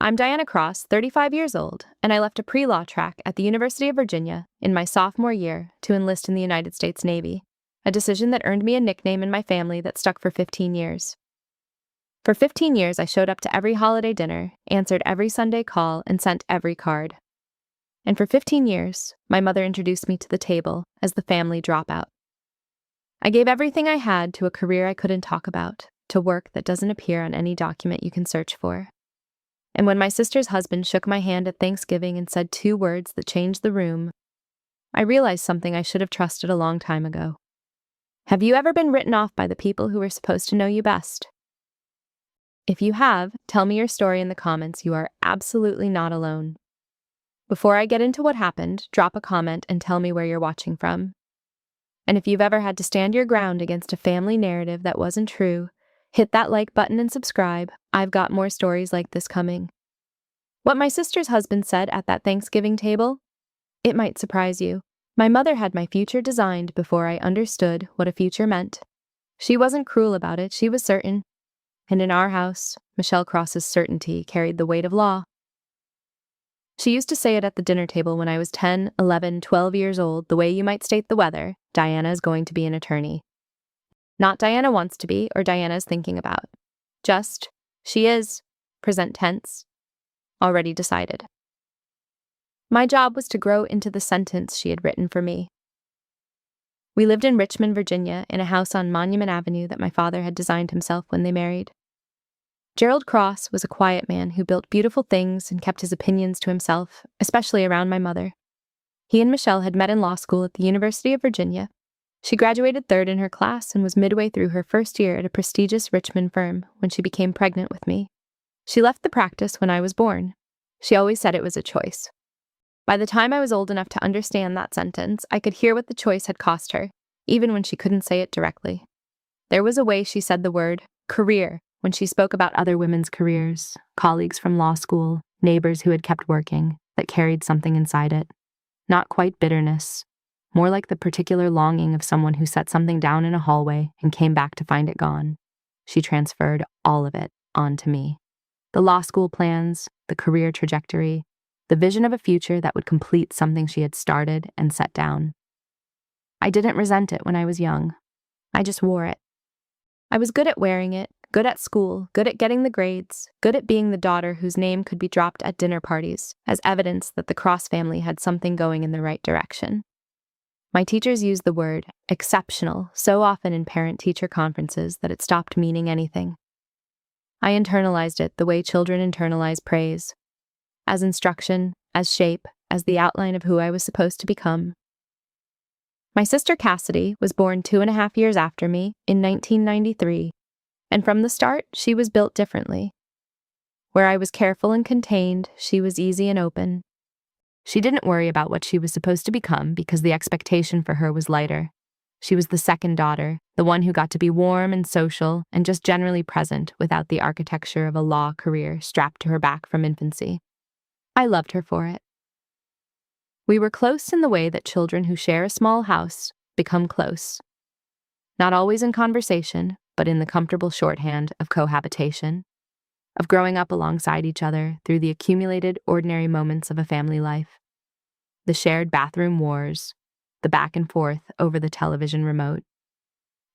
I'm Diana Cross, 35 years old, and I left a pre-law track at the University of Virginia in my sophomore year to enlist in the United States Navy, a decision that earned me a nickname in my family that stuck for 15 years. For 15 years, I showed up to every holiday dinner, answered every Sunday call, and sent every card. And for 15 years, my mother introduced me to the table as the family dropout. I gave everything I had to a career I couldn't talk about, to work that doesn't appear on any document you can search for. And when my sister's husband shook my hand at Thanksgiving and said 2 words that changed the room, I realized something I should have trusted a long time ago. Have you ever been written off by the people who were supposed to know you best? If you have, tell me your story in the comments. You are absolutely not alone. Before I get into what happened, drop a comment and tell me where you're watching from. And if you've ever had to stand your ground against a family narrative that wasn't true, hit that like button and subscribe. I've got more stories like this coming. What my sister's husband said at that Thanksgiving table? It might surprise you. My mother had my future designed before I understood what a future meant. She wasn't cruel about it, she was certain. And in our house, Michelle Cross's certainty carried the weight of law. She used to say it at the dinner table when I was 10, 11, 12 years old, the way you might state the weather, Diana is going to be an attorney. Not Diana wants to be or Diana is thinking about. Just, she is, present tense, already decided. My job was to grow into the sentence she had written for me. We lived in Richmond, Virginia, in a house on Monument Avenue that my father had designed himself when they married. Gerald Cross was a quiet man who built beautiful things and kept his opinions to himself, especially around my mother. He and Michelle had met in law school at the University of Virginia. She graduated 3rd in her class and was midway through her first year at a prestigious Richmond firm when she became pregnant with me. She left the practice when I was born. She always said it was a choice. By the time I was old enough to understand that sentence, I could hear what the choice had cost her, even when she couldn't say it directly. There was a way she said the word career when she spoke about other women's careers, colleagues from law school, neighbors who had kept working, that carried something inside it. Not quite bitterness, more like the particular longing of someone who set something down in a hallway and came back to find it gone. She transferred all of it onto me. The law school plans, the career trajectory, the vision of a future that would complete something she had started and set down. I didn't resent it when I was young. I just wore it. I was good at wearing it, good at school, good at getting the grades, good at being the daughter whose name could be dropped at dinner parties as evidence that the Cross family had something going in the right direction. My teachers used the word exceptional so often in parent-teacher conferences that it stopped meaning anything. I internalized it the way children internalize praise, as instruction, as shape, as the outline of who I was supposed to become. My sister Cassidy was born 2.5 years after me in 1993, and from the start, she was built differently. Where I was careful and contained, she was easy and open. She didn't worry about what she was supposed to become because the expectation for her was lighter. She was the second daughter, the one who got to be warm and social and just generally present without the architecture of a law career strapped to her back from infancy. I loved her for it. We were close in the way that children who share a small house become close. Not always in conversation, but in the comfortable shorthand of cohabitation, of growing up alongside each other through the accumulated ordinary moments of a family life. The shared bathroom wars, the back and forth over the television remote,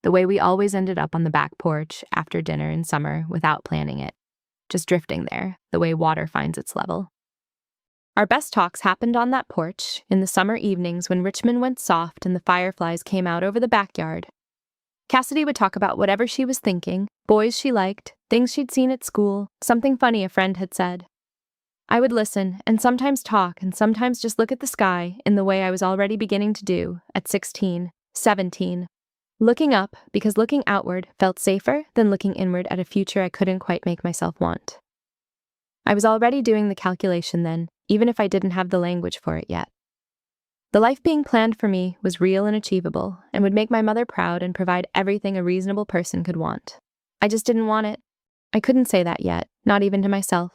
the way we always ended up on the back porch after dinner in summer without planning it, just drifting there, the way water finds its level. Our best talks happened on that porch in the summer evenings when Richmond went soft and the fireflies came out over the backyard. Cassidy would talk about whatever she was thinking, boys she liked, things she'd seen at school, something funny a friend had said. I would listen and sometimes talk and sometimes just look at the sky in the way I was already beginning to do at 16, 17, looking up because looking outward felt safer than looking inward at a future I couldn't quite make myself want. I was already doing the calculation then, even if I didn't have the language for it yet. The life being planned for me was real and achievable, and would make my mother proud and provide everything a reasonable person could want. I just didn't want it. I couldn't say that yet, not even to myself.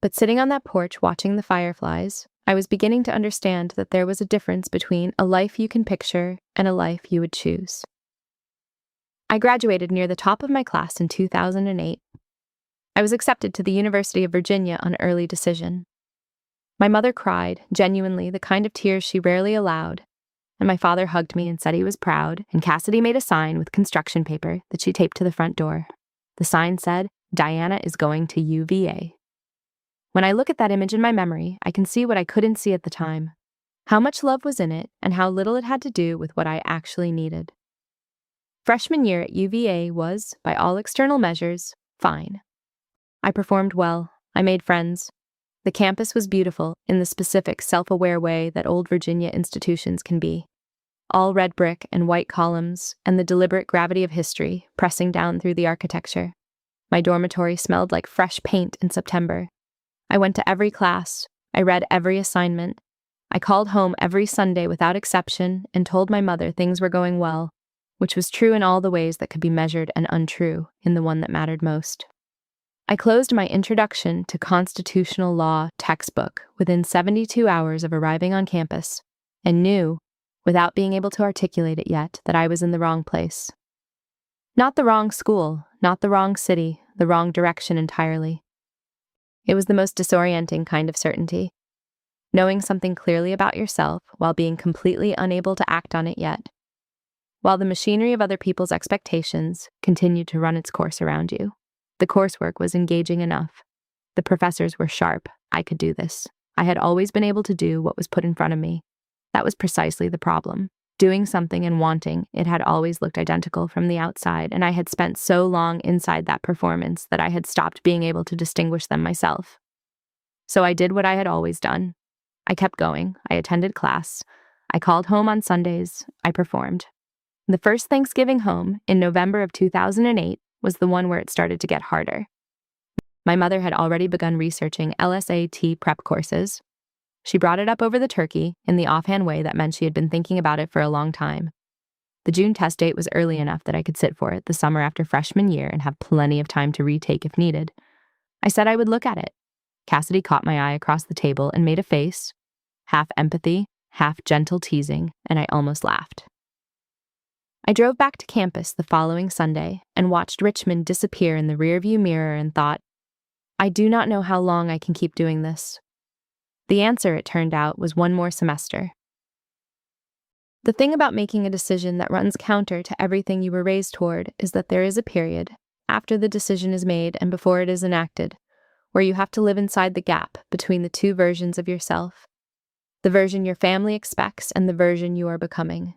But sitting on that porch watching the fireflies, I was beginning to understand that there was a difference between a life you can picture and a life you would choose. I graduated near the top of my class in 2008. I was accepted to the University of Virginia on early decision. My mother cried, genuinely, the kind of tears she rarely allowed, and my father hugged me and said he was proud, and Cassidy made a sign with construction paper that she taped to the front door. The sign said, "Diana is going to UVA." When I look at that image in my memory, I can see what I couldn't see at the time, how much love was in it and how little it had to do with what I actually needed. Freshman year at UVA was, by all external measures, fine. I performed well. I made friends. The campus was beautiful in the specific, self-aware way that old Virginia institutions can be. All red brick and white columns, and the deliberate gravity of history pressing down through the architecture. My dormitory smelled like fresh paint in September. I went to every class. I read every assignment. I called home every Sunday without exception and told my mother things were going well, which was true in all the ways that could be measured and untrue in the one that mattered most. I closed my Introduction to Constitutional Law textbook within 72 hours of arriving on campus and knew, without being able to articulate it yet, that I was in the wrong place. Not the wrong school, not the wrong city, the wrong direction entirely. It was the most disorienting kind of certainty. Knowing something clearly about yourself while being completely unable to act on it yet. While the machinery of other people's expectations continued to run its course around you. The coursework was engaging enough. The professors were sharp. I could do this. I had always been able to do what was put in front of me. That was precisely the problem. Doing something and wanting it had always looked identical from the outside, and I had spent so long inside that performance that I had stopped being able to distinguish them myself. So I did what I had always done. I kept going. I attended class. I called home on Sundays. I performed. The first Thanksgiving home, in November of 2008, was the one where it started to get harder. My mother had already begun researching LSAT prep courses. She brought it up over the turkey in the offhand way that meant she had been thinking about it for a long time. The June test date was early enough that I could sit for it the summer after freshman year and have plenty of time to retake if needed. I said I would look at it. Cassidy caught my eye across the table and made a face, half empathy, half gentle teasing, and I almost laughed. I drove back to campus the following Sunday and watched Richmond disappear in the rearview mirror and thought, I do not know how long I can keep doing this. The answer, it turned out, was one more semester. The thing about making a decision that runs counter to everything you were raised toward is that there is a period, after the decision is made and before it is enacted, where you have to live inside the gap between the two versions of yourself, the version your family expects and the version you are becoming.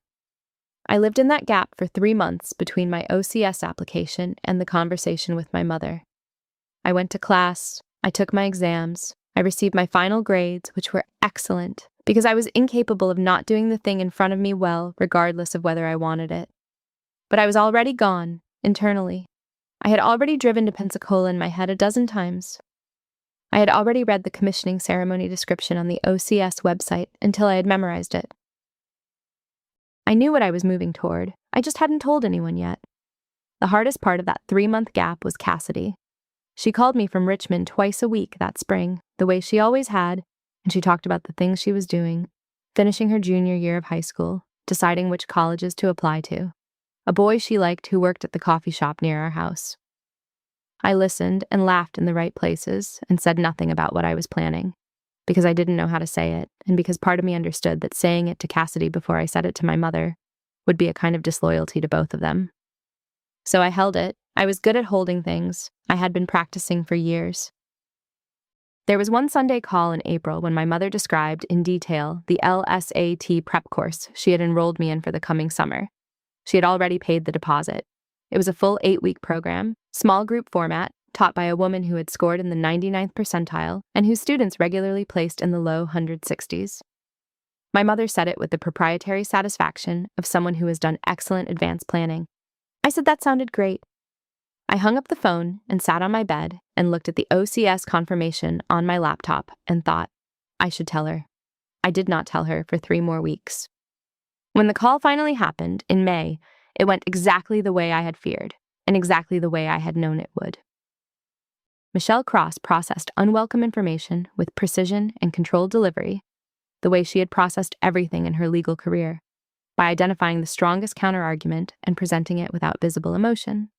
I lived in that gap for 3 months between my OCS application and the conversation with my mother. I went to class, I took my exams, I received my final grades, which were excellent, because I was incapable of not doing the thing in front of me well, regardless of whether I wanted it. But I was already gone, internally. I had already driven to Pensacola in my head a dozen times. I had already read the commissioning ceremony description on the OCS website until I had memorized it. I knew what I was moving toward. I just hadn't told anyone yet. The hardest part of that 3-month gap was Cassidy. She called me from Richmond twice a week that spring, the way she always had, and she talked about the things she was doing, finishing her junior year of high school, deciding which colleges to apply to, a boy she liked who worked at the coffee shop near our house. I listened and laughed in the right places and said nothing about what I was planning, because I didn't know how to say it, and because part of me understood that saying it to Cassidy before I said it to my mother would be a kind of disloyalty to both of them. So I held it. I was good at holding things. I had been practicing for years. There was one Sunday call in April when my mother described in detail the LSAT prep course she had enrolled me in for the coming summer. She had already paid the deposit. It was a full 8-week program, small group format, taught by a woman who had scored in the 99th percentile and whose students regularly placed in the low 160s. My mother said it with the proprietary satisfaction of someone who has done excellent advanced planning. I said that sounded great. I hung up the phone and sat on my bed and looked at the OCS confirmation on my laptop and thought, I should tell her. I did not tell her for 3 more weeks. When the call finally happened, in May, it went exactly the way I had feared, and exactly the way I had known it would. Michelle Cross processed unwelcome information with precision and controlled delivery, the way she had processed everything in her legal career, by identifying the strongest counterargument and presenting it without visible emotion.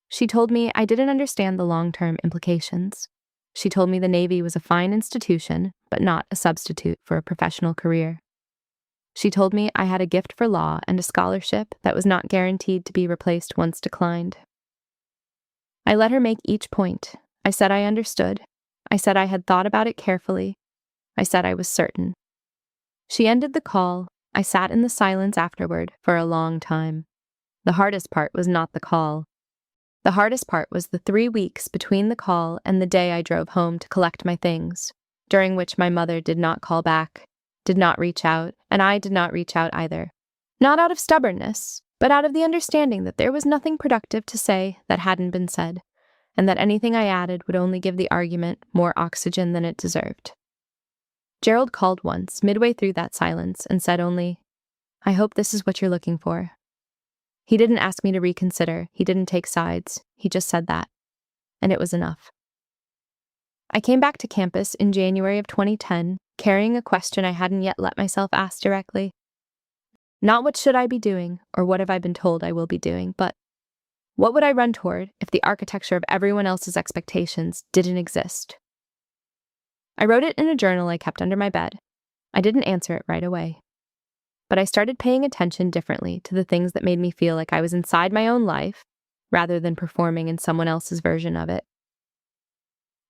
She told me I didn't understand the long-term implications. She told me the Navy was a fine institution, but not a substitute for a professional career. She told me I had a gift for law and a scholarship that was not guaranteed to be replaced once declined. I let her make each point. I said I understood. I said I had thought about it carefully. I said I was certain. She ended the call. I sat in the silence afterward for a long time. The hardest part was not the call. The hardest part was the 3 weeks between the call and the day I drove home to collect my things, during which my mother did not call back, did not reach out, and I did not reach out either. Not out of stubbornness, but out of the understanding that there was nothing productive to say that hadn't been said, and that anything I added would only give the argument more oxygen than it deserved. Gerald called once, midway through that silence, and said only, "I hope this is what you're looking for." He didn't ask me to reconsider, he didn't take sides, he just said that. And it was enough. I came back to campus in January of 2010, carrying a question I hadn't yet let myself ask directly. Not what should I be doing, or what have I been told I will be doing, but what would I run toward if the architecture of everyone else's expectations didn't exist? I wrote it in a journal I kept under my bed. I didn't answer it right away. But I started paying attention differently to the things that made me feel like I was inside my own life, rather than performing in someone else's version of it.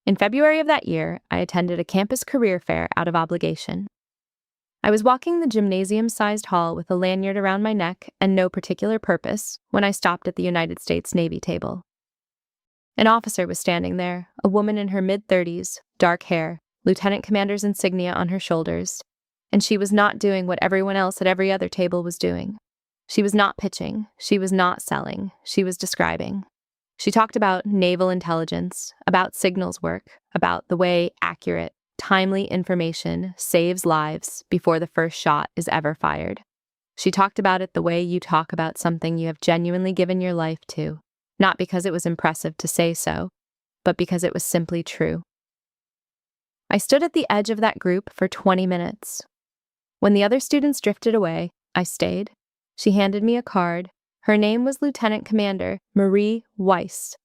In February of that year, I attended a campus career fair out of obligation. I was walking the gymnasium-sized hall with a lanyard around my neck and no particular purpose when I stopped at the United States Navy table. An officer was standing there, a woman in her mid-30s, dark hair, lieutenant commander's insignia on her shoulders, and she was not doing what everyone else at every other table was doing. She was not pitching, she was not selling, she was describing. She talked about naval intelligence, about signals work, about the way accurate, timely information saves lives before the first shot is ever fired. She talked about it the way you talk about something you have genuinely given your life to, not because it was impressive to say so, but because it was simply true. I stood at the edge of that group for 20 minutes. When the other students drifted away, I stayed. She handed me a card. Her name was Lieutenant Commander Marie Weiss.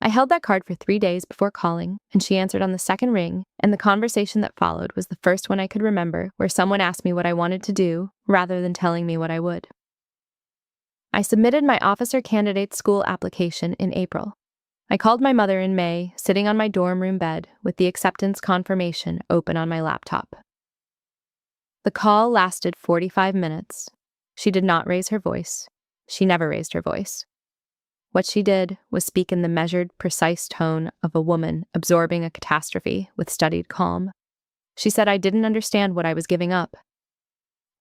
I held that card for 3 days before calling, and she answered on the second ring, and the conversation that followed was the first one I could remember where someone asked me what I wanted to do, rather than telling me what I would. I submitted my officer candidate school application in April. I called my mother in May, sitting on my dorm room bed, with the acceptance confirmation open on my laptop. The call lasted 45 minutes. She did not raise her voice. She never raised her voice. What she did was speak in the measured, precise tone of a woman absorbing a catastrophe with studied calm. She said I didn't understand what I was giving up.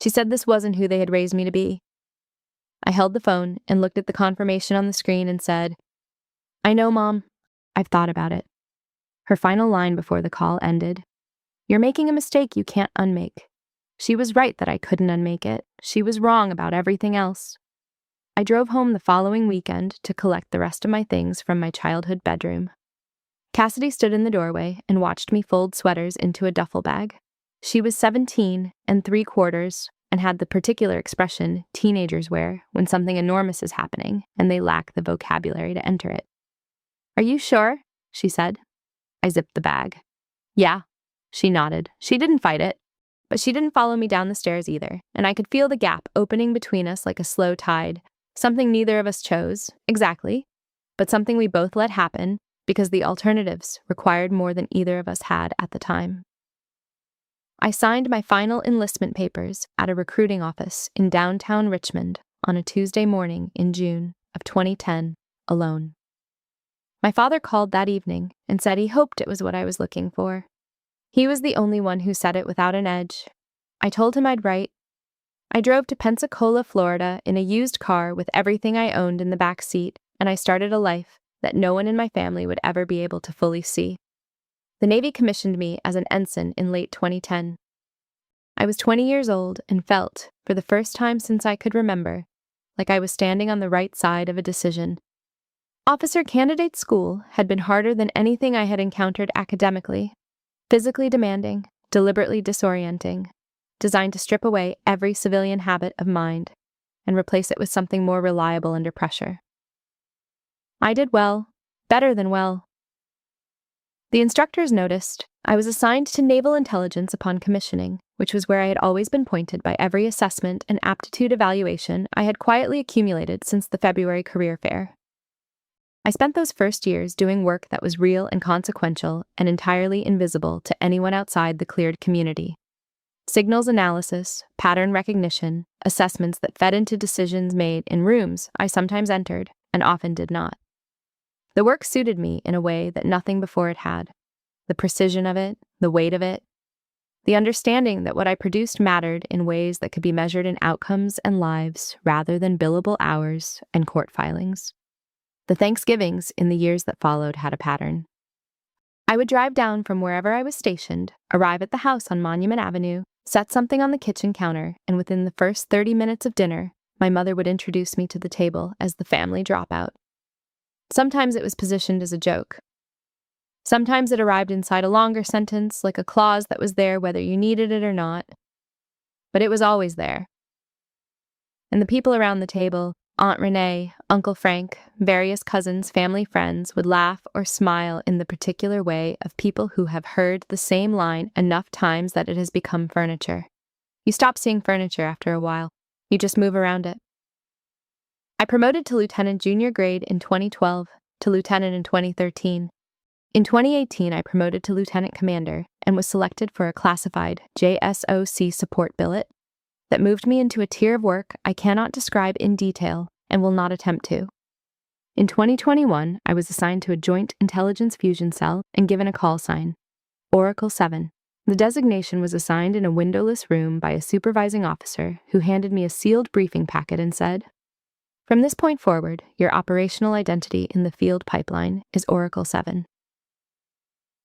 She said this wasn't who they had raised me to be. I held the phone and looked at the confirmation on the screen and said, "I know, Mom. I've thought about it." Her final line before the call ended, "You're making a mistake you can't unmake." She was right that I couldn't unmake it. She was wrong about everything else. I drove home the following weekend to collect the rest of my things from my childhood bedroom. Cassidy stood in the doorway and watched me fold sweaters into a duffel bag. She was 17 3/4 and had the particular expression teenagers wear when something enormous is happening and they lack the vocabulary to enter it. "Are you sure?" she said. I zipped the bag. "Yeah." She nodded. She didn't fight it. But she didn't follow me down the stairs either, and I could feel the gap opening between us like a slow tide, something neither of us chose, exactly, but something we both let happen because the alternatives required more than either of us had at the time. I signed my final enlistment papers at a recruiting office in downtown Richmond on a Tuesday morning in June of 2010, alone. My father called that evening and said he hoped it was what I was looking for. He was the only one who said it without an edge. I told him I'd write. I drove to Pensacola, Florida in a used car with everything I owned in the back seat, and I started a life that no one in my family would ever be able to fully see. The Navy commissioned me as an ensign in late 2010. I was 20 years old and felt, for the first time since I could remember, like I was standing on the right side of a decision. Officer candidate school had been harder than anything I had encountered academically. Physically demanding, deliberately disorienting, designed to strip away every civilian habit of mind and replace it with something more reliable under pressure. I did well, better than well. The instructors noticed I was assigned to naval intelligence upon commissioning, which was where I had always been pointed by every assessment and aptitude evaluation I had quietly accumulated since the February career fair. I spent those first years doing work that was real and consequential and entirely invisible to anyone outside the cleared community. Signals analysis, pattern recognition, assessments that fed into decisions made in rooms I sometimes entered and often did not. The work suited me in a way that nothing before it had. The precision of it, the weight of it, the understanding that what I produced mattered in ways that could be measured in outcomes and lives rather than billable hours and court filings. The Thanksgivings in the years that followed had a pattern. I would drive down from wherever I was stationed, arrive at the house on Monument Avenue, set something on the kitchen counter, and within the first 30 minutes of dinner, my mother would introduce me to the table as the family dropout. Sometimes it was positioned as a joke. Sometimes it arrived inside a longer sentence, like a clause that was there whether you needed it or not. But it was always there. And the people around the table, Aunt Renee, Uncle Frank, various cousins, family friends, would laugh or smile in the particular way of people who have heard the same line enough times that it has become furniture. You stop seeing furniture after a while. You just move around it. I promoted to lieutenant junior grade in 2012, to lieutenant in 2013. In 2018, I promoted to lieutenant commander and was selected for a classified JSOC support billet that moved me into a tier of work I cannot describe in detail and will not attempt to. In 2021, I was assigned to a joint intelligence fusion cell and given a call sign, Oracle 7. The designation was assigned in a windowless room by a supervising officer who handed me a sealed briefing packet and said, "From this point forward, your operational identity in the field pipeline is Oracle 7.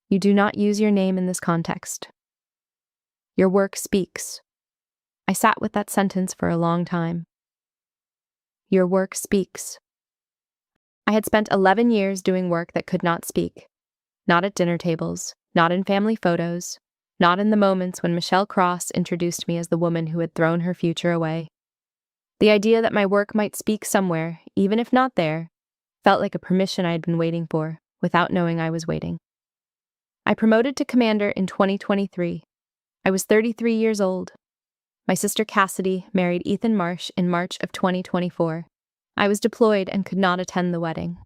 You do not use your name in this context. Your work speaks." I sat with that sentence for a long time. Your work speaks. I had spent 11 years doing work that could not speak. Not at dinner tables, not in family photos, not in the moments when Michelle Cross introduced me as the woman who had thrown her future away. The idea that my work might speak somewhere, even if not there, felt like a permission I had been waiting for, without knowing I was waiting. I promoted to commander in 2023. I was 33 years old. My sister Cassidy married Ethan Marsh in March of 2024. I was deployed and could not attend the wedding.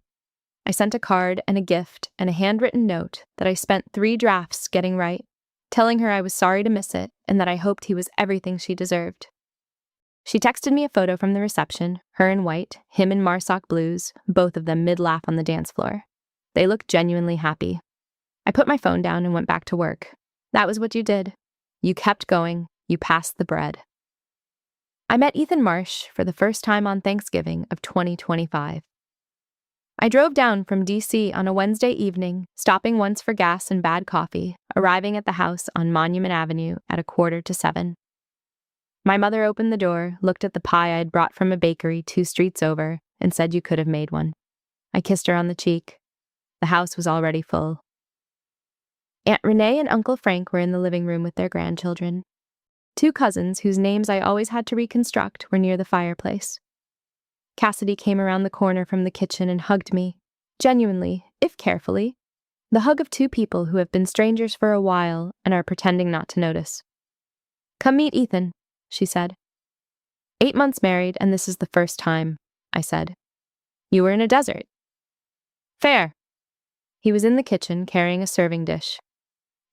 I sent a card and a gift and a handwritten note that I spent 3 drafts getting right, telling her I was sorry to miss it and that I hoped he was everything she deserved. She texted me a photo from the reception, her in white, him in MARSOC blues, both of them mid-laugh on the dance floor. They looked genuinely happy. I put my phone down and went back to work. That was what you did. You kept going. You passed the bread. I met Ethan Marsh for the first time on Thanksgiving of 2025. I drove down from D.C. on a Wednesday evening, stopping once for gas and bad coffee, arriving at the house on Monument Avenue at 6:45. My mother opened the door, looked at the pie I had brought from a bakery 2 streets over, and said you could have made one. I kissed her on the cheek. The house was already full. Aunt Renee and Uncle Frank were in the living room with their grandchildren. 2 cousins whose names I always had to reconstruct were near the fireplace. Cassidy came around the corner from the kitchen and hugged me, genuinely, if carefully, the hug of 2 people who have been strangers for a while and are pretending not to notice. "Come meet Ethan," she said. 8 months married, and this is the first time, I said. "You were in a desert." "Fair." He was in the kitchen carrying a serving dish.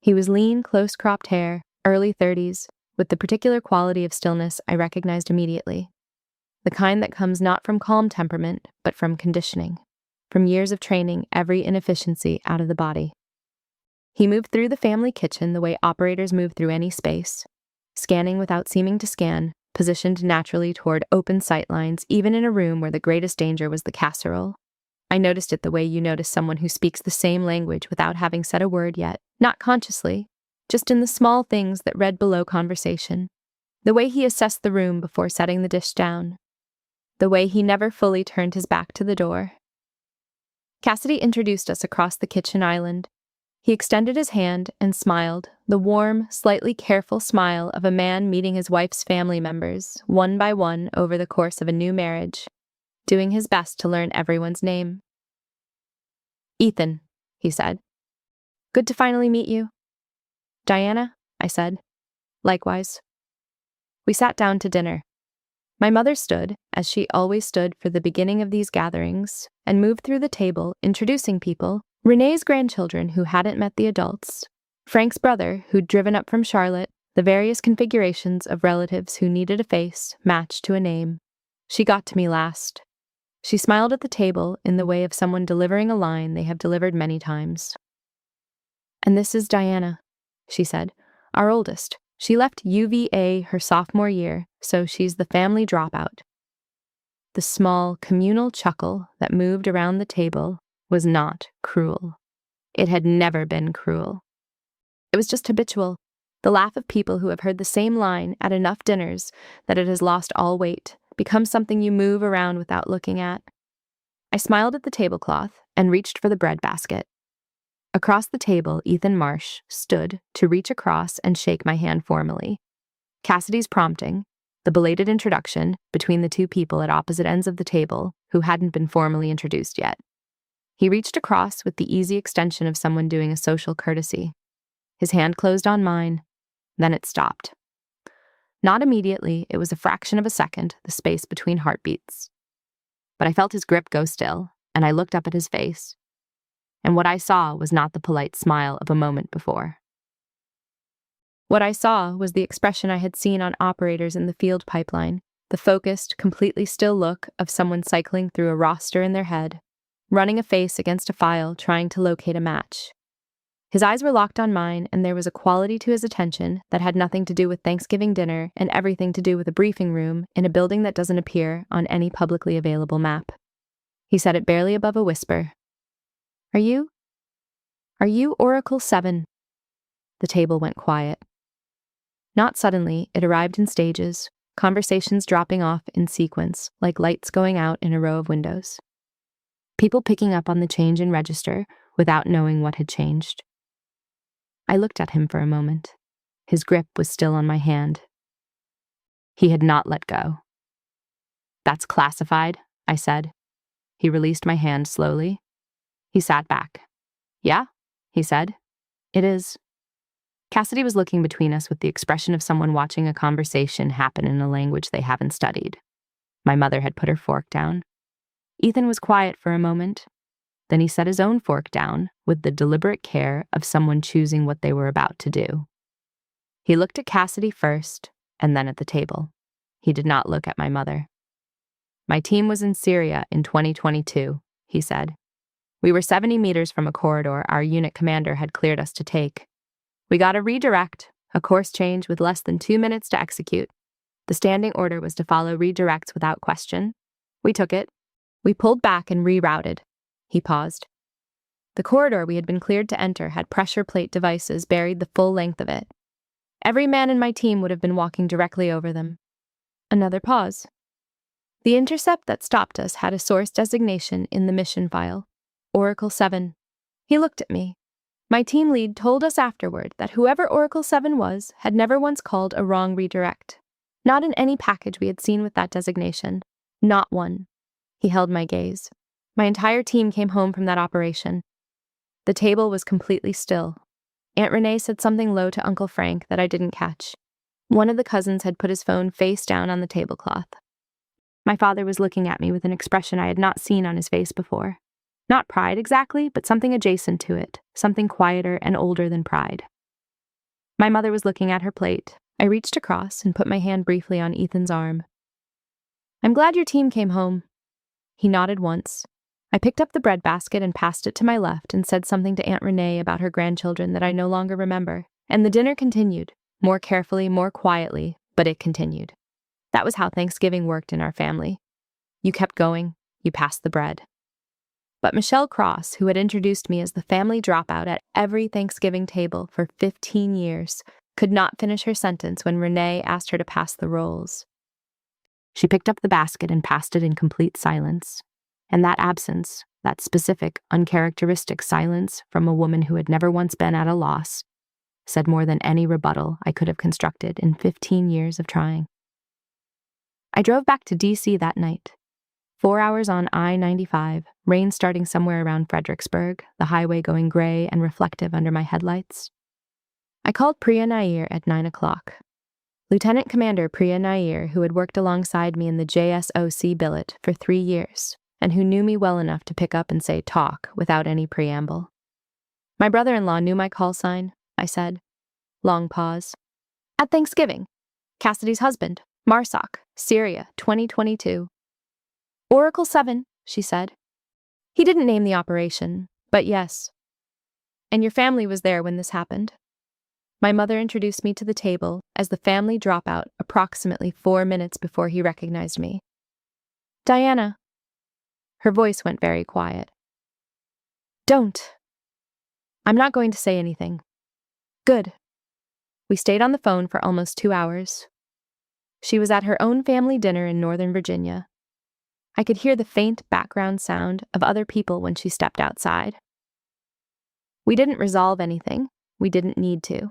He was lean, close-cropped hair, early 30s, with the particular quality of stillness I recognized immediately. The kind that comes not from calm temperament, but from conditioning, from years of training every inefficiency out of the body. He moved through the family kitchen the way operators move through any space, scanning without seeming to scan, positioned naturally toward open sight lines, even in a room where the greatest danger was the casserole. I noticed it the way you notice someone who speaks the same language without having said a word yet, not consciously, just in the small things that read below conversation. The way he assessed the room before setting the dish down. The way he never fully turned his back to the door. Cassidy introduced us across the kitchen island. He extended his hand and smiled, the warm, slightly careful smile of a man meeting his wife's family members, one by one over the course of a new marriage, doing his best to learn everyone's name. Ethan, he said. Good to finally meet you. Diana, I said. Likewise. We sat down to dinner. My mother stood, as she always stood for the beginning of these gatherings, and moved through the table, introducing people, Renee's grandchildren who hadn't met the adults, Frank's brother who'd driven up from Charlotte, the various configurations of relatives who needed a face matched to a name. She got to me last. She smiled at the table in the way of someone delivering a line they have delivered many times. And this is Diana, she said, our oldest. She left UVA her sophomore year, so she's the family dropout. The small, communal chuckle that moved around the table was not cruel. It had never been cruel. It was just habitual, the laugh of people who have heard the same line at enough dinners that it has lost all weight, become something you move around without looking at. I smiled at the tablecloth and reached for the bread basket. Across the table, Ethan Marsh stood to reach across and shake my hand formally. Cassidy's prompting, the belated introduction between the two people at opposite ends of the table who hadn't been formally introduced yet. He reached across with the easy extension of someone doing a social courtesy. His hand closed on mine, then it stopped. Not immediately, it was a fraction of a second, the space between heartbeats. But I felt his grip go still, and I looked up at his face. And what I saw was not the polite smile of a moment before. What I saw was the expression I had seen on operators in the field pipeline, the focused, completely still look of someone cycling through a roster in their head, running a face against a file trying to locate a match. His eyes were locked on mine, and there was a quality to his attention that had nothing to do with Thanksgiving dinner and everything to do with a briefing room in a building that doesn't appear on any publicly available map. He said it barely above a whisper. Are you Oracle 7? The table went quiet. Not suddenly, it arrived in stages, conversations dropping off in sequence, like lights going out in a row of windows. People picking up on the change in register without knowing what had changed. I looked at him for a moment. His grip was still on my hand. He had not let go. That's classified, I said. He released my hand slowly. He sat back. Yeah, he said. It is. Cassidy was looking between us with the expression of someone watching a conversation happen in a language they haven't studied. My mother had put her fork down. Ethan was quiet for a moment. Then he set his own fork down with the deliberate care of someone choosing what they were about to do. He looked at Cassidy first, and then at the table. He did not look at my mother. My team was in Syria in 2022, he said. We were 70 meters from a corridor our unit commander had cleared us to take. We got a redirect, a course change with less than 2 minutes to execute. The standing order was to follow redirects without question. We took it. We pulled back and rerouted. He paused. The corridor we had been cleared to enter had pressure plate devices buried the full length of it. Every man in my team would have been walking directly over them. Another pause. The intercept that stopped us had a source designation in the mission file. Oracle 7. He looked at me. My team lead told us afterward that whoever Oracle 7 was had never once called a wrong redirect. Not in any package we had seen with that designation. Not one. He held my gaze. My entire team came home from that operation. The table was completely still. Aunt Renee said something low to Uncle Frank that I didn't catch. One of the cousins had put his phone face down on the tablecloth. My father was looking at me with an expression I had not seen on his face before. Not pride exactly, but something adjacent to it, something quieter and older than pride. My mother was looking at her plate. I reached across and put my hand briefly on Ethan's arm. I'm glad your team came home. He nodded once. I picked up the bread basket and passed it to my left and said something to Aunt Renee about her grandchildren that I no longer remember, and the dinner continued, more carefully, more quietly, but it continued. That was how Thanksgiving worked in our family. You kept going, you passed the bread. But Michelle Cross, who had introduced me as the family dropout at every Thanksgiving table for 15 years, could not finish her sentence when Renee asked her to pass the rolls. She picked up the basket and passed it in complete silence. And that absence, that specific, uncharacteristic silence from a woman who had never once been at a loss, said more than any rebuttal I could have constructed in 15 years of trying. I drove back to D.C. that night. 4 hours on I-95, rain starting somewhere around Fredericksburg, the highway going gray and reflective under my headlights. I called Priya Nair at 9 o'clock. Lieutenant Commander Priya Nair, who had worked alongside me in the JSOC billet for 3 years, and who knew me well enough to pick up and say talk without any preamble. My brother-in-law knew my call sign, I said. Long pause. At Thanksgiving. Cassidy's husband, MARSOC, Syria, 2022. Oracle 7, she said. He didn't name the operation, but yes. And your family was there when this happened. My mother introduced me to the table as the family dropout approximately 4 minutes before he recognized me. Diana. Her voice went very quiet. Don't. I'm not going to say anything. Good. We stayed on the phone for almost 2 hours. She was at her own family dinner in Northern Virginia. I could hear the faint background sound of other people when she stepped outside. We didn't resolve anything. We didn't need to.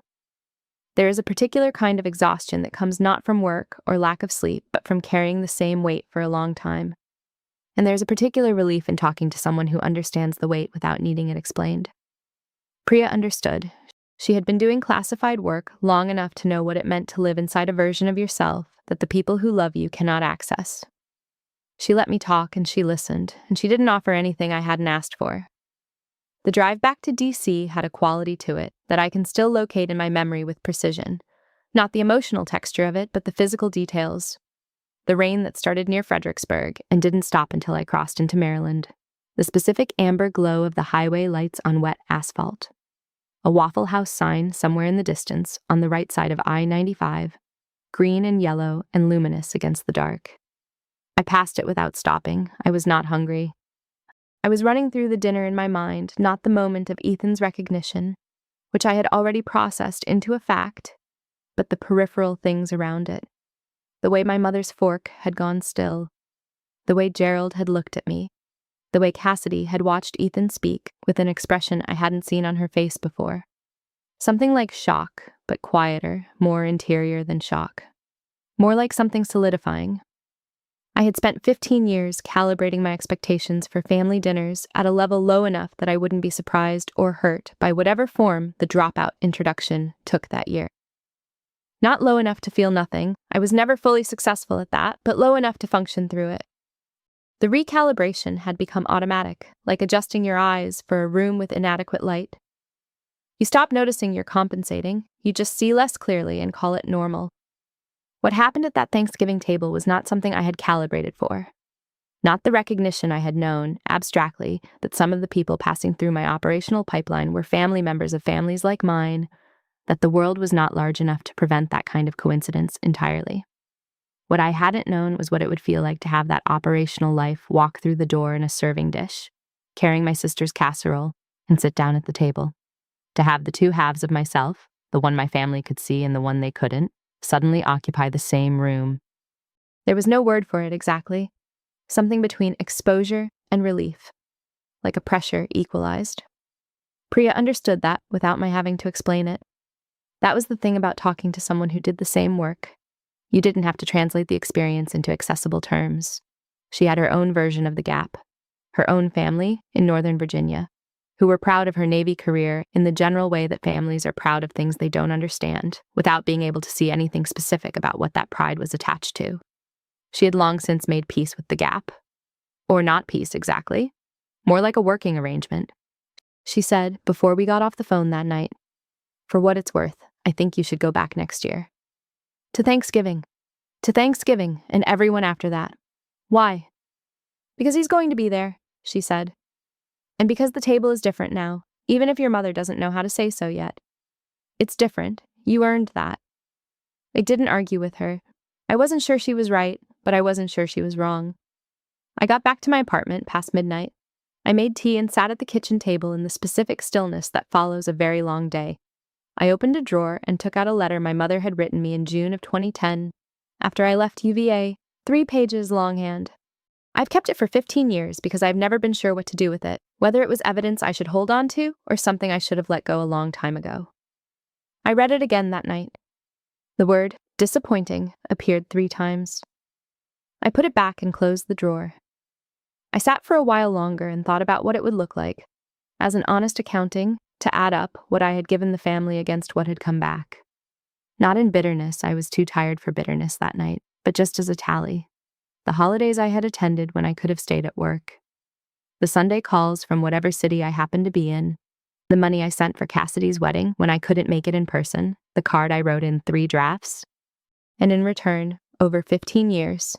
There is a particular kind of exhaustion that comes not from work or lack of sleep, but from carrying the same weight for a long time. And there's a particular relief in talking to someone who understands the weight without needing it explained. Priya understood. She had been doing classified work long enough to know what it meant to live inside a version of yourself that the people who love you cannot access. She let me talk and she listened, and she didn't offer anything I hadn't asked for. The drive back to D.C. had a quality to it that I can still locate in my memory with precision. Not the emotional texture of it, but the physical details. The rain that started near Fredericksburg and didn't stop until I crossed into Maryland. The specific amber glow of the highway lights on wet asphalt. A Waffle House sign somewhere in the distance on the right side of I-95, green and yellow and luminous against the dark. I passed it without stopping. I was not hungry. I was running through the dinner in my mind, not the moment of Ethan's recognition, which I had already processed into a fact, but the peripheral things around it. The way my mother's fork had gone still. The way Gerald had looked at me. The way Cassidy had watched Ethan speak with an expression I hadn't seen on her face before. Something like shock, but quieter, more interior than shock. More like something solidifying. I had spent 15 years calibrating my expectations for family dinners at a level low enough that I wouldn't be surprised or hurt by whatever form the Dropout introduction took that year. Not low enough to feel nothing. I was never fully successful at that, but low enough to function through it. The recalibration had become automatic, like adjusting your eyes for a room with inadequate light. You stop noticing you're compensating, you just see less clearly and call it normal. What happened at that Thanksgiving table was not something I had calibrated for. Not the recognition I had known, abstractly, that some of the people passing through my operational pipeline were family members of families like mine, that the world was not large enough to prevent that kind of coincidence entirely. What I hadn't known was what it would feel like to have that operational life walk through the door in a serving dish, carrying my sister's casserole, and sit down at the table. To have the two halves of myself, the one my family could see and the one they couldn't, suddenly occupy the same room. There was no word for it exactly. Something between exposure and relief, like a pressure equalized. Priya understood that without my having to explain it. That was the thing about talking to someone who did the same work. You didn't have to translate the experience into accessible terms. She had her own version of the gap, her own family in Northern Virginia, who were proud of her Navy career in the general way that families are proud of things they don't understand, without being able to see anything specific about what that pride was attached to. She had long since made peace with the gap. Or not peace exactly. More like a working arrangement. She said, before we got off the phone that night, "For what it's worth, I think you should go back next year." To Thanksgiving. To Thanksgiving, and everyone after that. Why? Because he's going to be there, she said. And because the table is different now, even if your mother doesn't know how to say so yet. It's different. You earned that. I didn't argue with her. I wasn't sure she was right, but I wasn't sure she was wrong. I got back to my apartment past midnight. I made tea and sat at the kitchen table in the specific stillness that follows a very long day. I opened a drawer and took out a letter my mother had written me in June of 2010, after I left UVA, 3 pages longhand. I've kept it for 15 years because I've never been sure what to do with it, whether it was evidence I should hold on to or something I should have let go a long time ago. I read it again that night. The word disappointing appeared 3 times. I put it back and closed the drawer. I sat for a while longer and thought about what it would look like, as an honest accounting, to add up what I had given the family against what had come back. Not in bitterness, I was too tired for bitterness that night, but just as a tally. The holidays I had attended when I could have stayed at work. The Sunday calls from whatever city I happened to be in. The money I sent for Cassidy's wedding when I couldn't make it in person. The card I wrote in 3 drafts. And in return, over 15 years,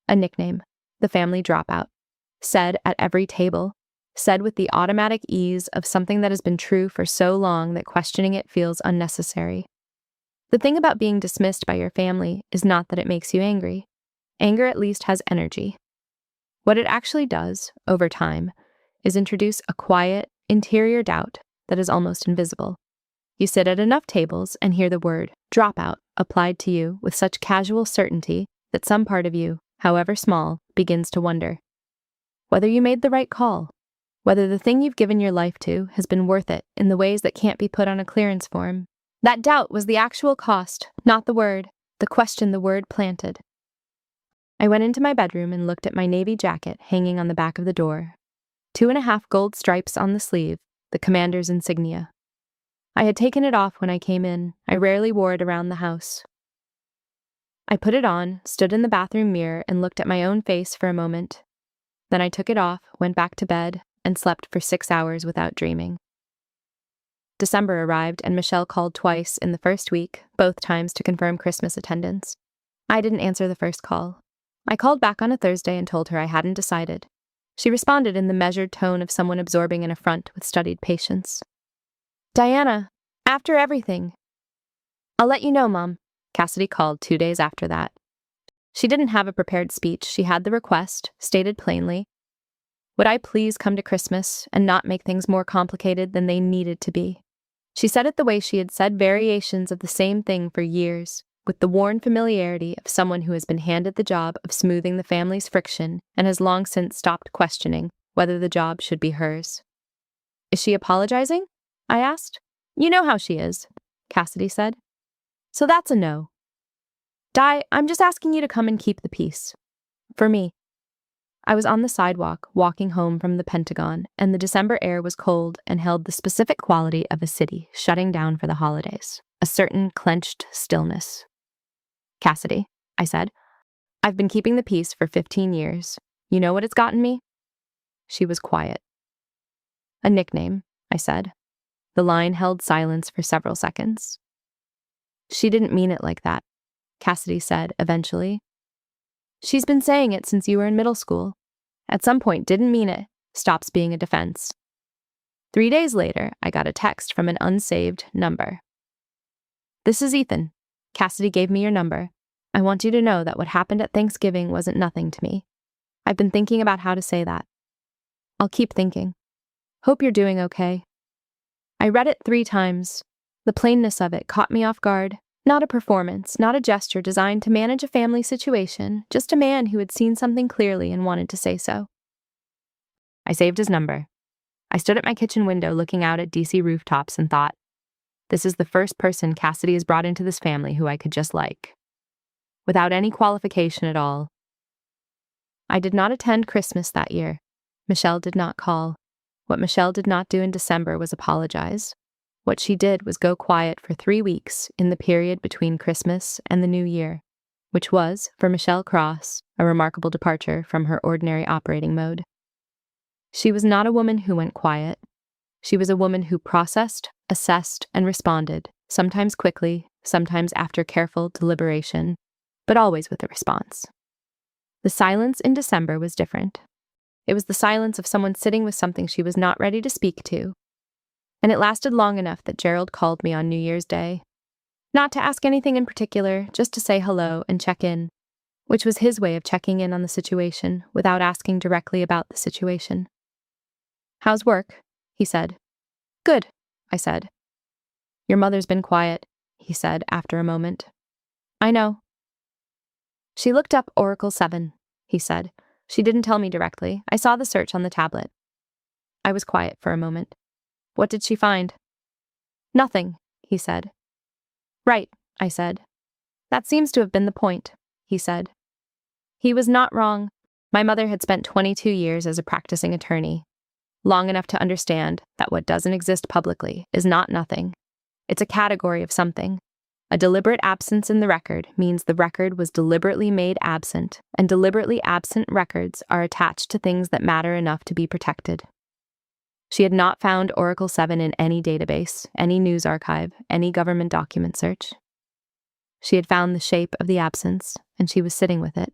a nickname, the family Dropout. Said at every table. Said with the automatic ease of something that has been true for so long that questioning it feels unnecessary. The thing about being dismissed by your family is not that it makes you angry. Anger at least has energy. What it actually does, over time, is introduce a quiet, interior doubt that is almost invisible. You sit at enough tables and hear the word dropout applied to you with such casual certainty that some part of you, however small, begins to wonder whether you made the right call, whether the thing you've given your life to has been worth it in the ways that can't be put on a clearance form. That doubt was the actual cost, not the word, the question the word planted. I went into my bedroom and looked at my navy jacket hanging on the back of the door. 2.5 gold stripes on the sleeve, the commander's insignia. I had taken it off when I came in. I rarely wore it around the house. I put it on, stood in the bathroom mirror, and looked at my own face for a moment. Then I took it off, went back to bed, and slept for 6 hours without dreaming. December arrived, and Michelle called twice in the first week, both times to confirm Christmas attendance. I didn't answer the first call. I called back on a Thursday and told her I hadn't decided. She responded in the measured tone of someone absorbing an affront with studied patience. Diana, after everything. I'll let you know, Mom. Cassidy called 2 days after that. She didn't have a prepared speech. She had the request, stated plainly. Would I please come to Christmas and not make things more complicated than they needed to be? She said it the way she had said variations of the same thing for years, with the worn familiarity of someone who has been handed the job of smoothing the family's friction and has long since stopped questioning whether the job should be hers. Is she apologizing? I asked. You know how she is, Cassidy said. So that's a no. Di, I'm just asking you to come and keep the peace. For me. I was on the sidewalk, walking home from the Pentagon, and the December air was cold and held the specific quality of a city shutting down for the holidays, a certain clenched stillness. Cassidy, I said, I've been keeping the peace for 15 years. You know what it's gotten me? She was quiet. A nickname, I said. The line held silence for several seconds. She didn't mean it like that, Cassidy said eventually. She's been saying it since you were in middle school. At some point, didn't mean it, stops being a defense. 3 days later, I got a text from an unsaved number. This is Ethan. Cassidy gave me your number. I want you to know that what happened at Thanksgiving wasn't nothing to me. I've been thinking about how to say that. I'll keep thinking. Hope you're doing okay. I read it 3 times. The plainness of it caught me off guard. Not a performance, not a gesture designed to manage a family situation, just a man who had seen something clearly and wanted to say so. I saved his number. I stood at my kitchen window looking out at DC rooftops and thought, this is the first person Cassidy has brought into this family who I could just like. Without any qualification at all. I did not attend Christmas that year. Michelle did not call. What Michelle did not do in December was apologize. What she did was go quiet for 3 weeks in the period between Christmas and the New Year, which was, for Michelle Cross, a remarkable departure from her ordinary operating mode. She was not a woman who went quiet. She was a woman who processed, assessed, and responded, sometimes quickly, sometimes after careful deliberation, but always with a response. The silence in December was different. It was the silence of someone sitting with something she was not ready to speak to, and it lasted long enough that Gerald called me on New Year's Day. Not to ask anything in particular, just to say hello and check in, which was his way of checking in on the situation without asking directly about the situation. How's work? He said. Good, I said. Your mother's been quiet, he said after a moment. I know. She looked up Oracle 7, he said. She didn't tell me directly. I saw the search on the tablet. I was quiet for a moment. What did she find? Nothing, he said. Right, I said. That seems to have been the point, he said. He was not wrong. My mother had spent 22 years as a practicing attorney, long enough to understand that what doesn't exist publicly is not nothing. It's a category of something. A deliberate absence in the record means the record was deliberately made absent, and deliberately absent records are attached to things that matter enough to be protected. She had not found Oracle 7 in any database, any news archive, any government document search. She had found the shape of the absence, and she was sitting with it.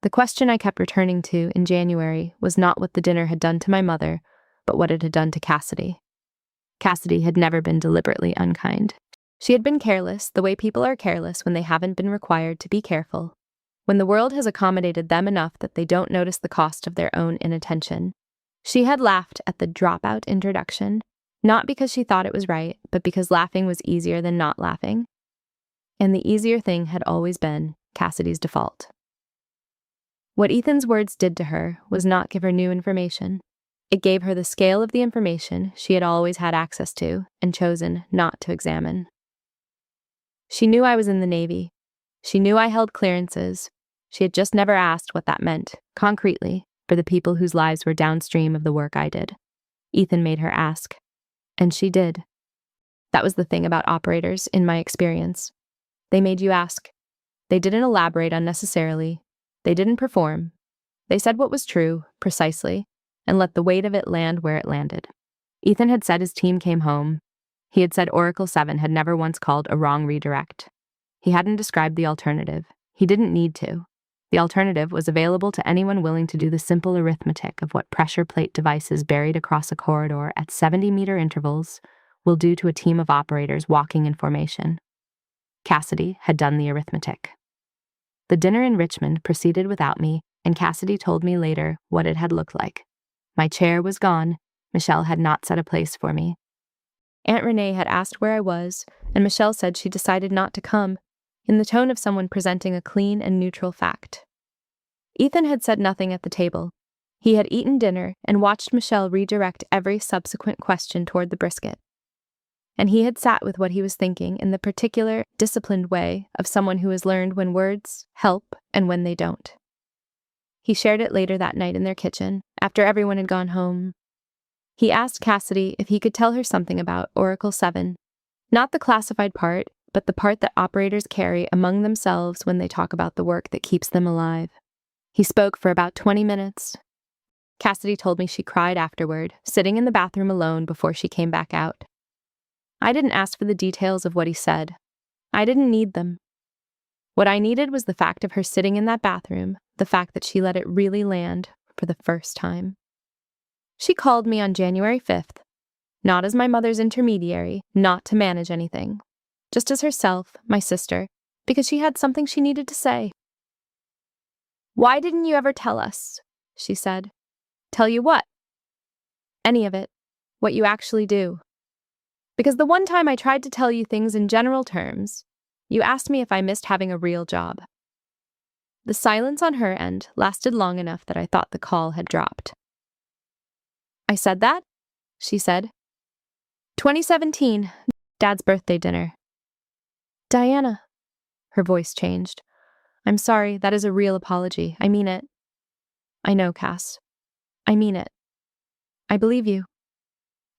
The question I kept returning to in January was not what the dinner had done to my mother, but what it had done to Cassidy. Cassidy had never been deliberately unkind. She had been careless, the way people are careless when they haven't been required to be careful, when the world has accommodated them enough that they don't notice the cost of their own inattention. She had laughed at the Dropout introduction, not because she thought it was right, but because laughing was easier than not laughing. And the easier thing had always been Cassidy's default. What Ethan's words did to her was not give her new information. It gave her the scale of the information she had always had access to and chosen not to examine. She knew I was in the Navy. She knew I held clearances. She had just never asked what that meant, concretely, for the people whose lives were downstream of the work I did. Ethan made her ask. And she did. That was the thing about operators, in my experience. They made you ask. They didn't elaborate unnecessarily. They didn't perform. They said what was true, precisely, and let the weight of it land where it landed. Ethan had said his team came home. He had said Oracle 7 had never once called a wrong redirect. He hadn't described the alternative. He didn't need to. The alternative was available to anyone willing to do the simple arithmetic of what pressure plate devices buried across a corridor at 70-meter intervals will do to a team of operators walking in formation. Cassidy had done the arithmetic. The dinner in Richmond proceeded without me, and Cassidy told me later what it had looked like. My chair was gone. Michelle had not set a place for me. Aunt Renee had asked where I was, and Michelle said she decided not to come, in the tone of someone presenting a clean and neutral fact. Ethan had said nothing at the table. He had eaten dinner and watched Michelle redirect every subsequent question toward the brisket. And he had sat with what he was thinking in the particular, disciplined way of someone who has learned when words help and when they don't. He shared it later that night in their kitchen, after everyone had gone home. He asked Cassidy if he could tell her something about Oracle 7, not the classified part, but the part that operators carry among themselves when they talk about the work that keeps them alive. He spoke for about 20 minutes. Cassidy told me she cried afterward, sitting in the bathroom alone before she came back out. I didn't ask for the details of what he said. I didn't need them. What I needed was the fact of her sitting in that bathroom, the fact that she let it really land for the first time. She called me on January 5th, not as my mother's intermediary, not to manage anything, just as herself, my sister, because she had something she needed to say. "Why didn't you ever tell us?" she said. "Tell you what?" "Any of it. What you actually do. Because the one time I tried to tell you things in general terms, you asked me if I missed having a real job." The silence on her end lasted long enough that I thought the call had dropped. "I said that?" she said. 2017, Dad's birthday dinner. "Diana." Her voice changed. "I'm sorry, that is a real apology. I mean it." "I know, Cass. I mean it. I believe you."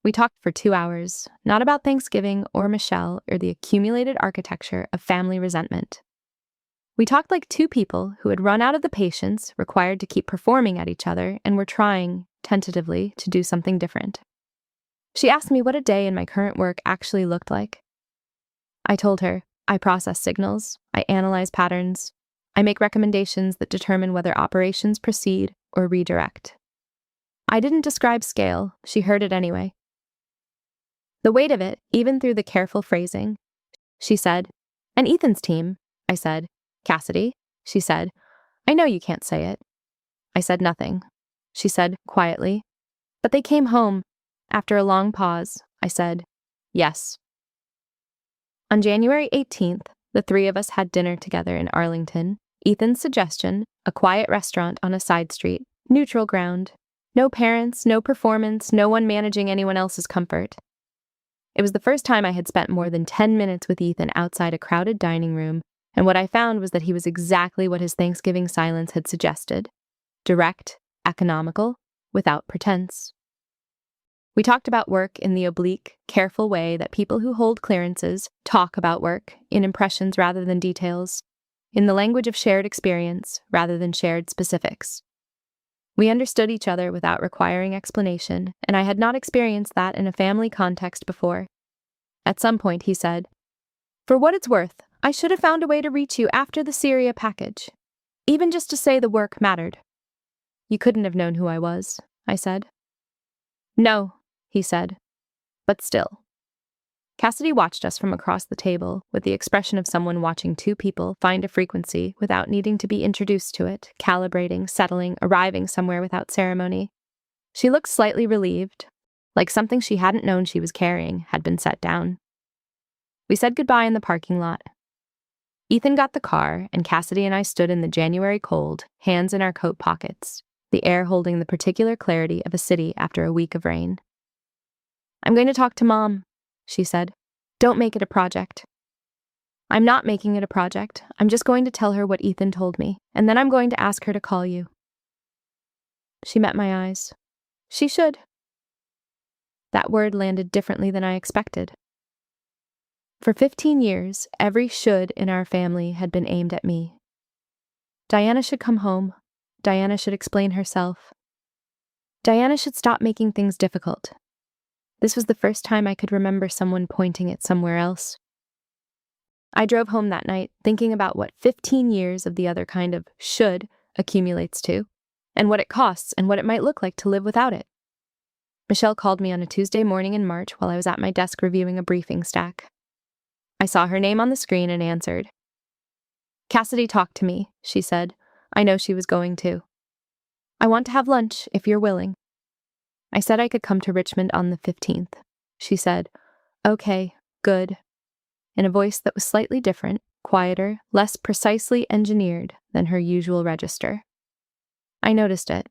We talked for 2 hours, not about Thanksgiving or Michelle or the accumulated architecture of family resentment. We talked like two people who had run out of the patience required to keep performing at each other and were trying, tentatively, to do something different. She asked me what a day in my current work actually looked like. I told her, I process signals, I analyze patterns, I make recommendations that determine whether operations proceed or redirect. I didn't describe scale, she heard it anyway. The weight of it, even through the careful phrasing. She said, "And Ethan's team," I said. "Cassidy," she said. "I know you can't say it." I said nothing. She said, quietly, "But they came home." After a long pause, I said, "Yes." On January 18th, the three of us had dinner together in Arlington. Ethan's suggestion, a quiet restaurant on a side street, neutral ground. No parents, no performance, no one managing anyone else's comfort. It was the first time I had spent more than 10 minutes with Ethan outside a crowded dining room, and what I found was that he was exactly what his Thanksgiving silence had suggested. direct, economical, without pretense. We talked about work in the oblique, careful way that people who hold clearances talk about work, in impressions rather than details, in the language of shared experience rather than shared specifics. We understood each other without requiring explanation, and I had not experienced that in a family context before. At some point, he said, "For what it's worth, I should have found a way to reach you after the Syria package, even just to say the work mattered." "You couldn't have known who I was," I said. "No," he said, "but still." Cassidy watched us from across the table with the expression of someone watching two people find a frequency without needing to be introduced to it, calibrating, settling, arriving somewhere without ceremony. She looked slightly relieved, like something she hadn't known she was carrying had been set down. We said goodbye in the parking lot. Ethan got the car, and Cassidy and I stood in the January cold, hands in our coat pockets, the air holding the particular clarity of a city after a week of rain. "I'm going to talk to Mom," she said. "Don't make it a project." "I'm not making it a project. I'm just going to tell her what Ethan told me, and then I'm going to ask her to call you." She met my eyes. She should. That word landed differently than I expected. For 15 years, every should in our family had been aimed at me. Diana should come home. Diana should explain herself. Diana should stop making things difficult. This was the first time I could remember someone pointing it somewhere else. I drove home that night thinking about what 15 years of the other kind of should accumulates to, and what it costs and what it might look like to live without it. Michelle called me on a Tuesday morning in March while I was at my desk reviewing a briefing stack. I saw her name on the screen and answered. "Cassidy talked to me," she said. I know she was going to. "I want to have lunch, if you're willing." I said I could come to Richmond on the 15th. She said, "Okay, good," in a voice that was slightly different, quieter, less precisely engineered than her usual register. I noticed it.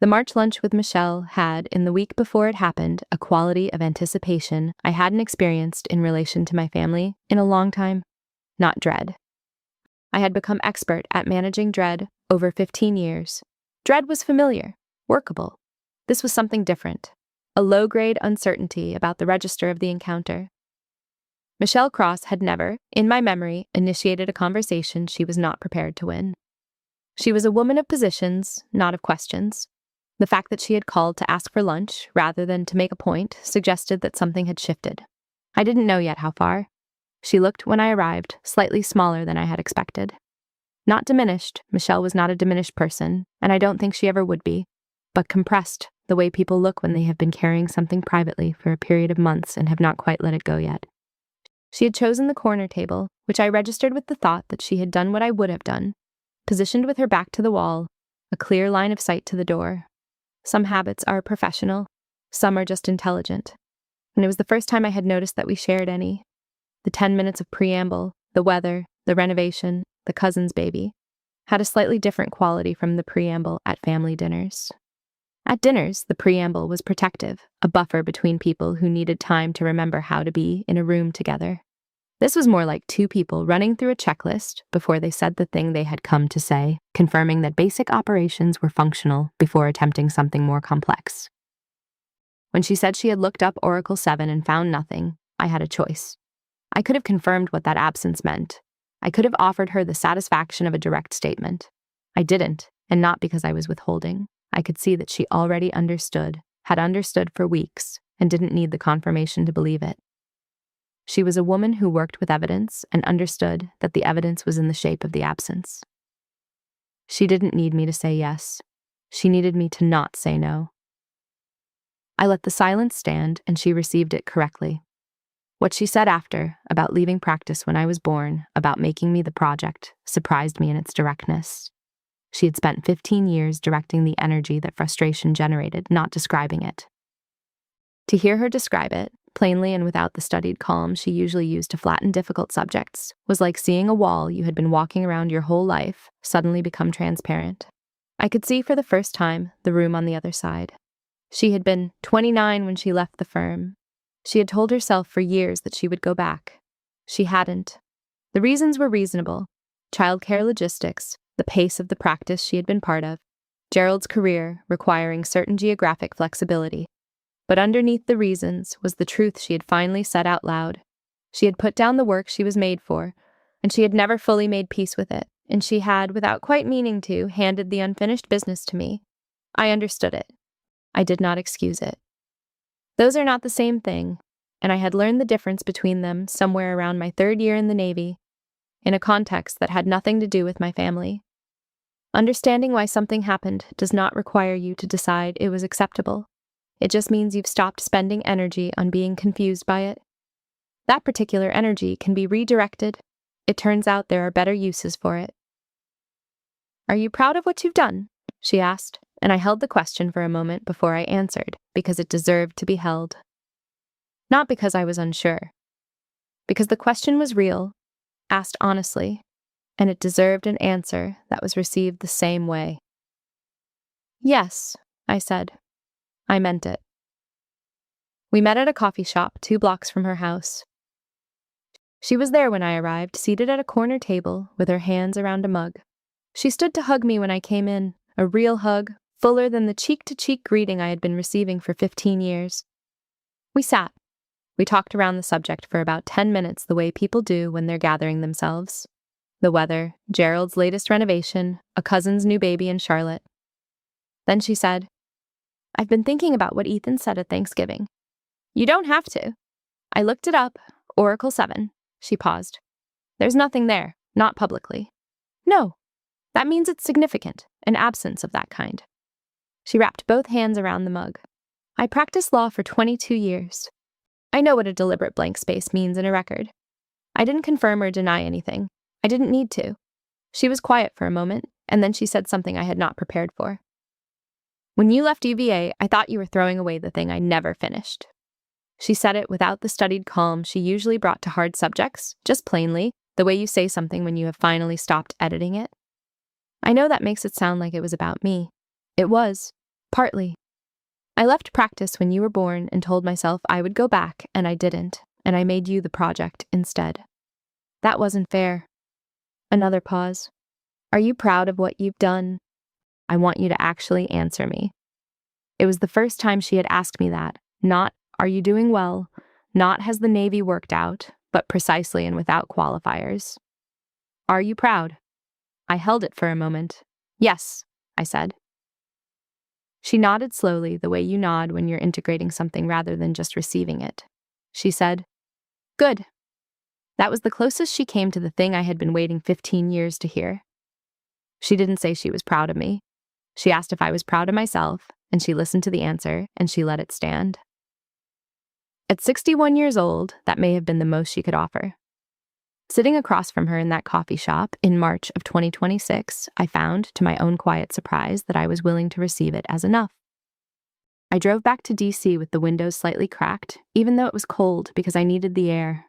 The March lunch with Michelle had, in the week before it happened, a quality of anticipation I hadn't experienced in relation to my family in a long time, not dread. I had become expert at managing dread over 15 years. Dread was familiar, workable. This was something different, a low-grade uncertainty about the register of the encounter. Michelle Cross had never, in my memory, initiated a conversation she was not prepared to win. She was a woman of positions, not of questions. The fact that she had called to ask for lunch, rather than to make a point, suggested that something had shifted. I didn't know yet how far. She looked, when I arrived, slightly smaller than I had expected. Not diminished, Michelle was not a diminished person, and I don't think she ever would be, but compressed, the way people look when they have been carrying something privately for a period of months and have not quite let it go yet. She had chosen the corner table, which I registered with the thought that she had done what I would have done, positioned with her back to the wall, a clear line of sight to the door. Some habits are professional, some are just intelligent, and it was the first time I had noticed that we shared any. The 10 minutes of preamble, the weather, the renovation, the cousin's baby, had a slightly different quality from the preamble at family dinners. At dinners, the preamble was protective, a buffer between people who needed time to remember how to be in a room together. This was more like two people running through a checklist before they said the thing they had come to say, confirming that basic operations were functional before attempting something more complex. When she said she had looked up Oracle 7 and found nothing, I had a choice. I could have confirmed what that absence meant. I could have offered her the satisfaction of a direct statement. I didn't, and not because I was withholding. I could see that she already understood, had understood for weeks, and didn't need the confirmation to believe it. She was a woman who worked with evidence and understood that the evidence was in the shape of the absence. She didn't need me to say yes. She needed me to not say no. I let the silence stand, and she received it correctly. What she said after, about leaving practice when I was born, about making me the project, surprised me in its directness. She had spent 15 years directing the energy that frustration generated, not describing it. To hear her describe it, plainly and without the studied calm she usually used to flatten difficult subjects, was like seeing a wall you had been walking around your whole life suddenly become transparent. I could see for the first time the room on the other side. She had been 29 when she left the firm. She had told herself for years that she would go back. She hadn't. The reasons were reasonable. Childcare logistics, the pace of the practice she had been part of, Gerald's career requiring certain geographic flexibility. But underneath the reasons was the truth she had finally said out loud. She had put down the work she was made for, and she had never fully made peace with it, and she had, without quite meaning to, handed the unfinished business to me. I understood it. I did not excuse it. Those are not the same thing, and I had learned the difference between them somewhere around my 3rd year in the Navy, in a context that had nothing to do with my family. Understanding why something happened does not require you to decide it was acceptable. It just means you've stopped spending energy on being confused by it. That particular energy can be redirected. It turns out there are better uses for it. "Are you proud of what you've done?" she asked, and I held the question for a moment before I answered, because it deserved to be held. Not because I was unsure. Because the question was real, asked honestly, and it deserved an answer that was received the same way. "Yes," I said. I meant it. We met at a coffee shop 2 blocks from her house. She was there when I arrived, seated at a corner table with her hands around a mug. She stood to hug me when I came in, a real hug, fuller than the cheek-to-cheek greeting I had been receiving for 15 years. We sat. We talked around the subject for about 10 minutes the way people do when they're gathering themselves. The weather, Gerald's latest renovation, a cousin's new baby in Charlotte. Then she said, "I've been thinking about what Ethan said at Thanksgiving." "You don't have to." I looked it up, Oracle 7. She paused. "There's nothing there, not publicly." "No. That means it's significant, an absence of that kind." She wrapped both hands around the mug. "I practiced law for 22 years. I know what a deliberate blank space means in a record. I didn't confirm or deny anything. I didn't need to." She was quiet for a moment, and then she said something I had not prepared for. "When you left UVA, I thought you were throwing away the thing I never finished." She said it without the studied calm she usually brought to hard subjects, just plainly, the way you say something when you have finally stopped editing it. I know that makes it sound like it was about me. It was, partly. I left practice when you were born and told myself I would go back, and I didn't, and I made you the project instead. That wasn't fair. Another pause. "Are you proud of what you've done?" I want you to actually answer me. It was the first time she had asked me that, not, "Are you doing well?" Not, "Has the Navy worked out?" but precisely and without qualifiers. "Are you proud?" I held it for a moment. "Yes," I said. She nodded slowly, the way you nod when you're integrating something rather than just receiving it. She said, "Good." That was the closest she came to the thing I had been waiting 15 years to hear. She didn't say she was proud of me. She asked if I was proud of myself, and she listened to the answer, and she let it stand. At 61 years old, that may have been the most she could offer. Sitting across from her in that coffee shop in March of 2026, I found, to my own quiet surprise, that I was willing to receive it as enough. I drove back to DC with the windows slightly cracked, even though it was cold, because I needed the air.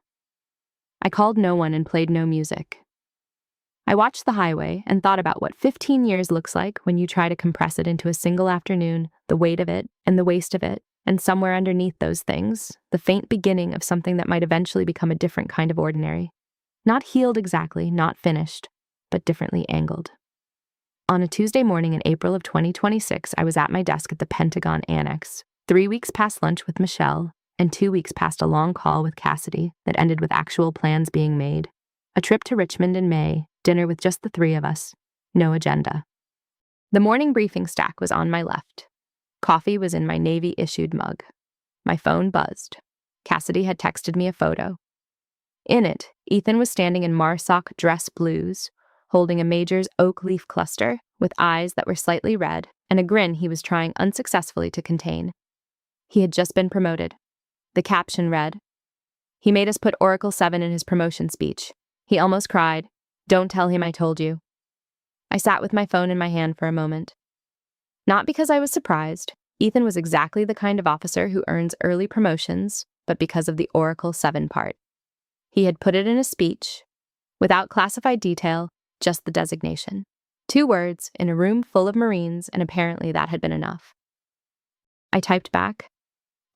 I called no one and played no music. I watched the highway and thought about what 15 years looks like when you try to compress it into a single afternoon, the weight of it and the waste of it, and somewhere underneath those things, the faint beginning of something that might eventually become a different kind of ordinary. Not healed exactly, not finished, but differently angled. On a Tuesday morning in April of 2026, I was at my desk at the Pentagon Annex, 3 weeks past lunch with Michelle, and 2 weeks past a long call with Cassidy that ended with actual plans being made. A trip to Richmond in May, dinner with just the 3 of us, no agenda. The morning briefing stack was on my left. Coffee was in my Navy-issued mug. My phone buzzed. Cassidy had texted me a photo. In it, Ethan was standing in MARSOC dress blues, holding a Major's oak leaf cluster with eyes that were slightly red and a grin he was trying unsuccessfully to contain. He had just been promoted. The caption read, "He made us put Oracle 7 in his promotion speech. He almost cried. Don't tell him I told you." I sat with my phone in my hand for a moment. Not because I was surprised. Ethan was exactly the kind of officer who earns early promotions, but because of the Oracle 7 part. He had put it in a speech, without classified detail, just the designation. 2 words in a room full of Marines, and apparently that had been enough. I typed back,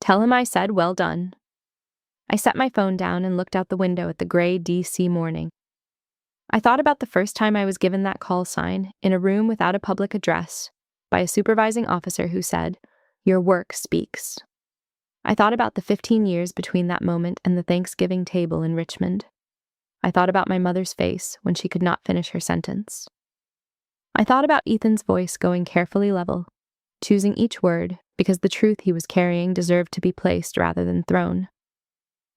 "Tell him I said well done." I set my phone down and looked out the window at the gray DC morning. I thought about the first time I was given that call sign, in a room without a public address, by a supervising officer who said, "Your work speaks." I thought about the 15 years between that moment and the Thanksgiving table in Richmond. I thought about my mother's face when she could not finish her sentence. I thought about Ethan's voice going carefully level, choosing each word because the truth he was carrying deserved to be placed rather than thrown.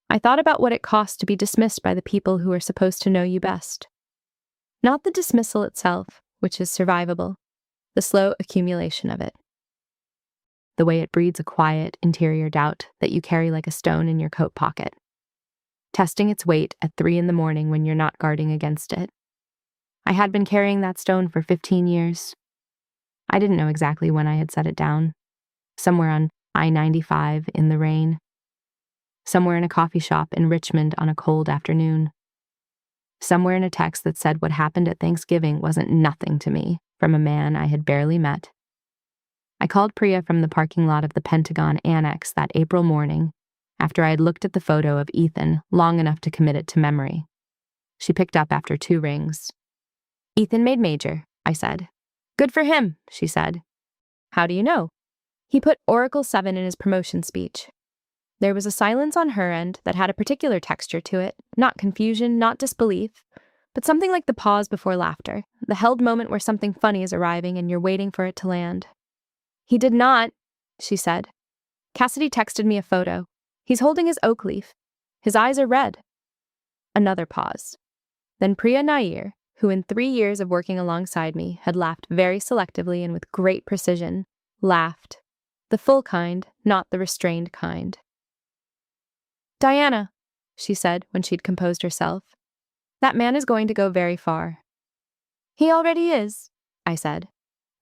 I thought about what it cost to be dismissed by the people who are supposed to know you best. Not the dismissal itself, which is survivable, the slow accumulation of it. The way it breeds a quiet, interior doubt that you carry like a stone in your coat pocket, testing its weight at 3 a.m. when you're not guarding against it. I had been carrying that stone for 15 years. I didn't know exactly when I had set it down. Somewhere on I-95 in the rain. Somewhere in a coffee shop in Richmond on a cold afternoon. Somewhere in a text that said what happened at Thanksgiving wasn't nothing to me from a man I had barely met. I called Priya from the parking lot of the Pentagon Annex that April morning after I had looked at the photo of Ethan long enough to commit it to memory. She picked up after 2 rings. "Ethan made major," I said. "Good for him," she said. "How do you know?" He put Oracle 7 in his promotion speech. There was a silence on her end that had a particular texture to it, not confusion, not disbelief, but something like the pause before laughter, the held moment where something funny is arriving and you're waiting for it to land. "He did not," she said. "Cassidy texted me a photo. He's holding his oak leaf. His eyes are red." Another pause. Then Priya Nair, who in 3 years of working alongside me had laughed very selectively and with great precision, laughed. The full kind, not the restrained kind. "Diana," she said when she'd composed herself, "that man is going to go very far." "He already is," I said.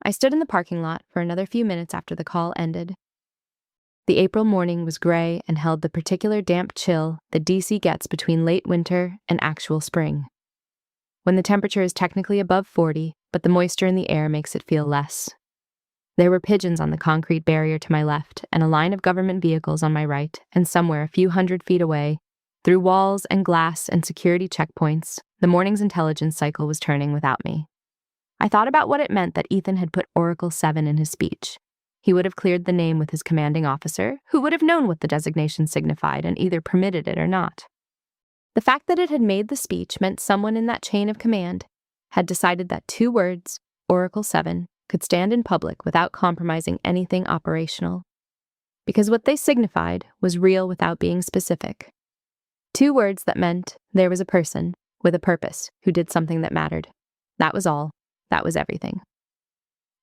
I stood in the parking lot for another few minutes after the call ended. The April morning was gray and held the particular damp chill that DC gets between late winter and actual spring, when the temperature is technically above 40, but the moisture in the air makes it feel less. There were pigeons on the concrete barrier to my left and a line of government vehicles on my right, and somewhere a few hundred feet away, through walls and glass and security checkpoints, the morning's intelligence cycle was turning without me. I thought about what it meant that Ethan had put Oracle 7 in his speech. He would have cleared the name with his commanding officer, who would have known what the designation signified and either permitted it or not. The fact that it had made the speech meant someone in that chain of command had decided that 2 words, Oracle 7, could stand in public without compromising anything operational. Because what they signified was real without being specific. 2 words that meant there was a person with a purpose who did something that mattered. That was all. That was everything.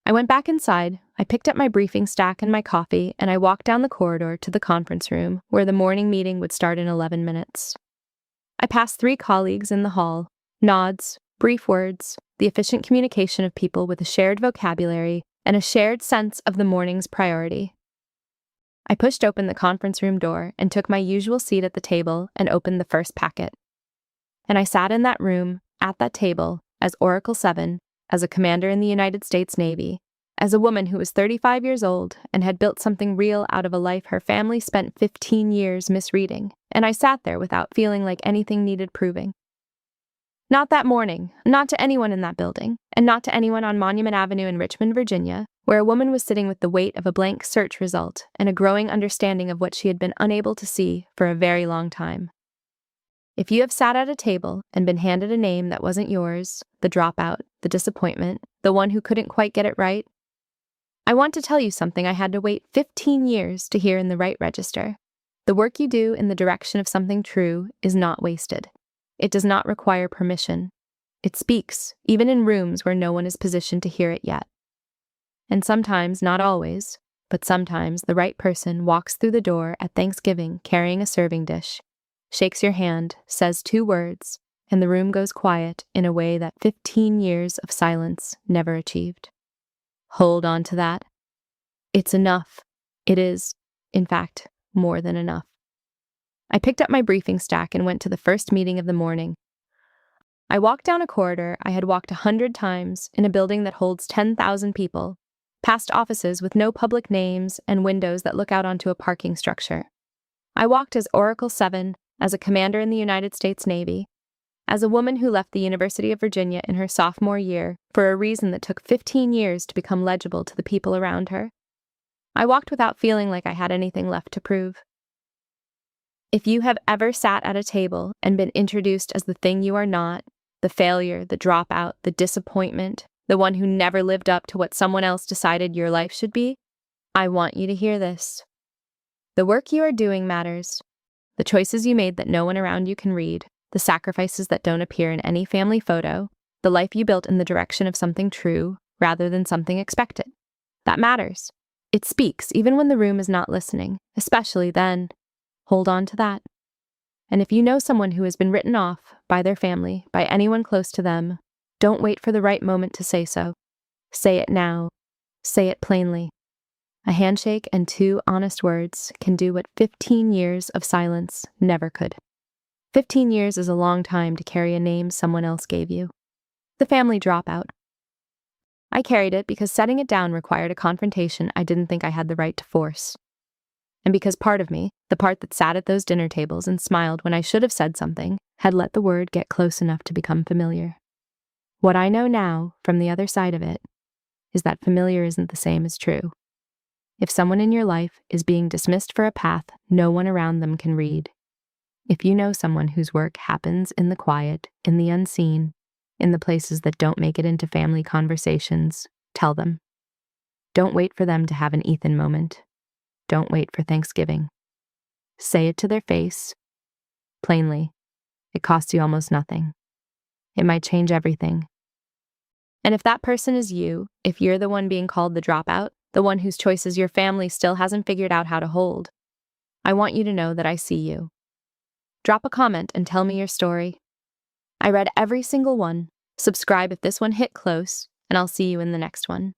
I went back inside, I picked up my briefing stack and my coffee, and I walked down the corridor to the conference room where the morning meeting would start in 11 minutes. I passed 3 colleagues in the hall, nods, brief words, the efficient communication of people with a shared vocabulary and a shared sense of the morning's priority. I pushed open the conference room door and took my usual seat at the table and opened the first packet. And I sat in that room, at that table, as Oracle 7, as a commander in the United States Navy, as a woman who was 35 years old and had built something real out of a life her family spent 15 years misreading, and I sat there without feeling like anything needed proving. Not that morning, not to anyone in that building, and not to anyone on Monument Avenue in Richmond, Virginia, where a woman was sitting with the weight of a blank search result and a growing understanding of what she had been unable to see for a very long time. If you have sat at a table and been handed a name that wasn't yours, the dropout, the disappointment, the one who couldn't quite get it right, I want to tell you something I had to wait 15 years to hear in the right register. The work you do in the direction of something true is not wasted. It does not require permission. It speaks, even in rooms where no one is positioned to hear it yet. And sometimes, not always, but sometimes the right person walks through the door at Thanksgiving carrying a serving dish, shakes your hand, says 2 words, and the room goes quiet in a way that 15 years of silence never achieved. Hold on to that. It's enough. It is, in fact, more than enough. I picked up my briefing stack and went to the first meeting of the morning. I walked down a corridor I had walked 100 times in a building that holds 10,000 people, past offices with no public names and windows that look out onto a parking structure. I walked as Oracle 7, as a commander in the United States Navy, As a woman who left the University of Virginia in her sophomore year for a reason that took 15 years to become legible to the people around her, I walked without feeling like I had anything left to prove. If you have ever sat at a table and been introduced as the thing you are not, the failure, the dropout, the disappointment, the one who never lived up to what someone else decided your life should be, I want you to hear this. The work you are doing matters. The choices you made that no one around you can read, the sacrifices that don't appear in any family photo, the life you built in the direction of something true rather than something expected. That matters. It speaks even when the room is not listening, especially then. Hold on to that. And if you know someone who has been written off by their family, by anyone close to them, don't wait for the right moment to say so. Say it now. Say it plainly. A handshake and 2 honest words can do what 15 years of silence never could. 15 years is a long time to carry a name someone else gave you. The family dropout. I carried it because setting it down required a confrontation I didn't think I had the right to force. And because part of me, the part that sat at those dinner tables and smiled when I should have said something, had let the word get close enough to become familiar. What I know now, from the other side of it, is that familiar isn't the same as true. If someone in your life is being dismissed for a path no one around them can read, if you know someone whose work happens in the quiet, in the unseen, in the places that don't make it into family conversations, tell them. Don't wait for them to have an Ethan moment. Don't wait for Thanksgiving. Say it to their face, plainly. It costs you almost nothing. It might change everything. And if that person is you, if you're the one being called the dropout, the one whose choices your family still hasn't figured out how to hold, I want you to know that I see you. Drop a comment and tell me your story. I read every single one. Subscribe if this one hit close, and I'll see you in the next one.